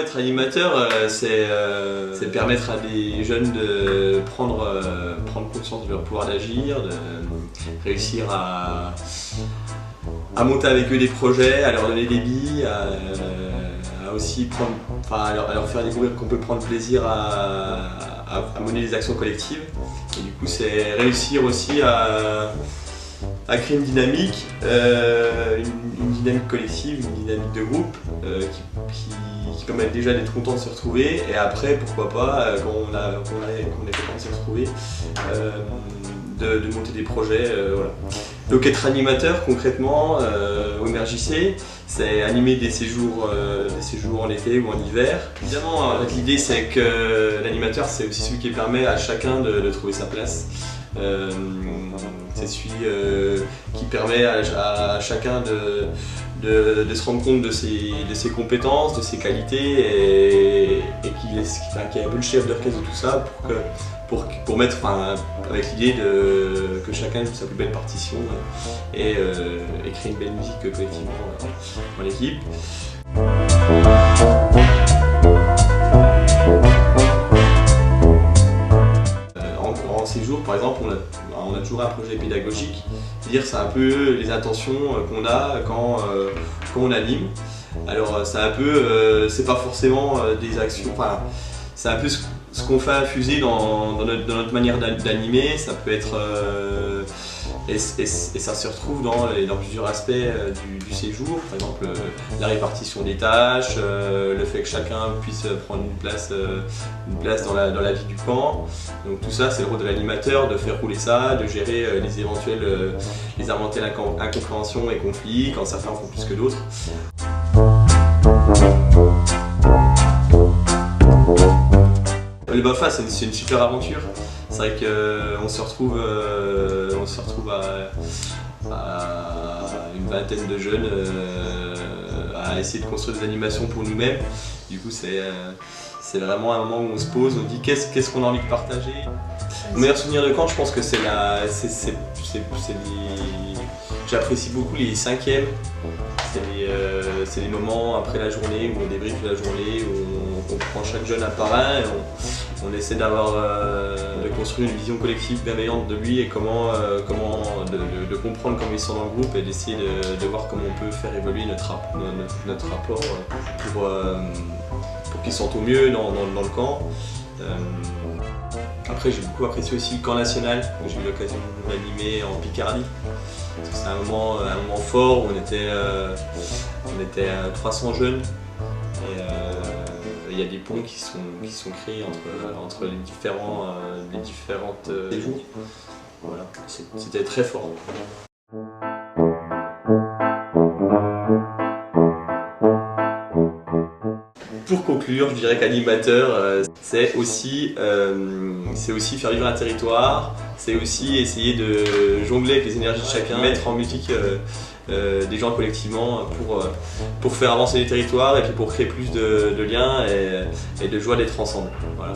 être animateur, c'est permettre à des jeunes de prendre conscience de leur pouvoir d'agir, de réussir à monter avec eux des projets, à leur donner des billes, à aussi à leur faire découvrir qu'on peut prendre plaisir à mener des actions collectives. Et du coup, c'est réussir aussi à créer une dynamique, une dynamique collective, une dynamique de groupe qui permet déjà d'être content de se retrouver, et après, pourquoi pas, quand on est content de se retrouver, de monter des projets. Voilà. Donc être animateur concrètement au MRJC, c'est animer des séjours en été ou en hiver. Évidemment, l'idée c'est que l'animateur c'est aussi celui qui permet à chacun de trouver sa place. C'est celui qui permet à chacun de se rendre compte de ses compétences, de ses qualités, et qui est un peu le chef d'orchestre de tout ça pour mettre, avec l'idée que chacun joue sa plus belle partition et créer une belle musique collectivement dans l'équipe. En séjour, par exemple, on a toujours un projet pédagogique. C'est-à-dire c'est un peu les intentions qu'on a quand on anime. Alors c'est un peu, c'est pas forcément des actions, c'est un peu ce qu'on fait infuser dans notre manière d'animer. Ça peut être, et ça se retrouve dans plusieurs aspects du séjour. Par exemple la répartition des tâches, le fait que chacun puisse prendre une place dans la vie du camp. Donc tout ça c'est le rôle de l'animateur, de faire rouler ça, de gérer les éventuelles incompréhensions et conflits quand certains en font plus que d'autres. Le BAFA c'est une super aventure. C'est vrai qu'on se retrouve à une vingtaine de jeunes à essayer de construire des animations pour nous-mêmes. Du coup c'est vraiment un moment où on se pose, on dit qu'est-ce qu'on a envie de partager. Mon meilleur souvenir de camp, je pense que j'apprécie beaucoup les cinquièmes. C'est les moments après la journée où on débriefe la journée, où on prend chaque jeune un par un et on essaie de construire une vision collective bienveillante de lui et de comprendre comment ils sont dans le groupe et d'essayer de voir comment on peut faire évoluer notre rapport pour qu'ils se sentent au mieux dans le camp. Après j'ai beaucoup apprécié aussi le camp national, où j'ai eu l'occasion d'animer en Picardie. C'est un moment fort où on était 300 jeunes et il y a des ponts qui sont créés entre les différentes séjours. Voilà, c'était très fort. Pour conclure, je dirais qu'animateur, c'est aussi faire vivre un territoire, c'est aussi essayer de jongler avec les énergies de chacun, mettre en musique des gens collectivement pour faire avancer les territoires et puis pour créer plus de liens et de joie d'être ensemble. Voilà.